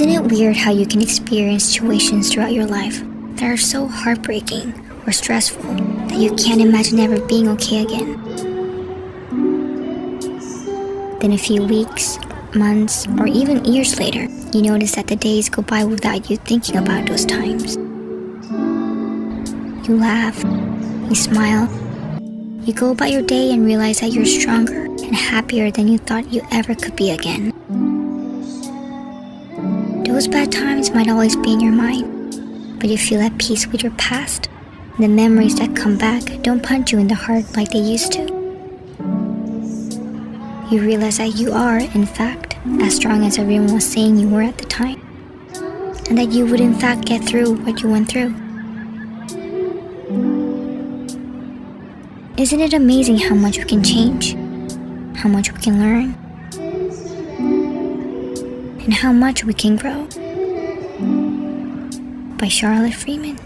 Isn't it weird how you can experience situations throughout your life that are so heartbreaking or stressful that you can't imagine ever being okay again? Then a few weeks, months, or even years later, you notice that the days go by without you thinking about those times. You laugh, you smile, you go about your day and realize that you're stronger and happier than you thought you ever could be again. Those bad times might always be in your mind, but you feel at peace with your past. The memories that come back don't punch you in the heart like they used to. You realize that you are, in fact, as strong as everyone was saying you were at the time, and that you would in fact get through what you went through. Isn't it amazing how much we can change, how much we can learn, and how much we can grow? By Charlotte Freeman.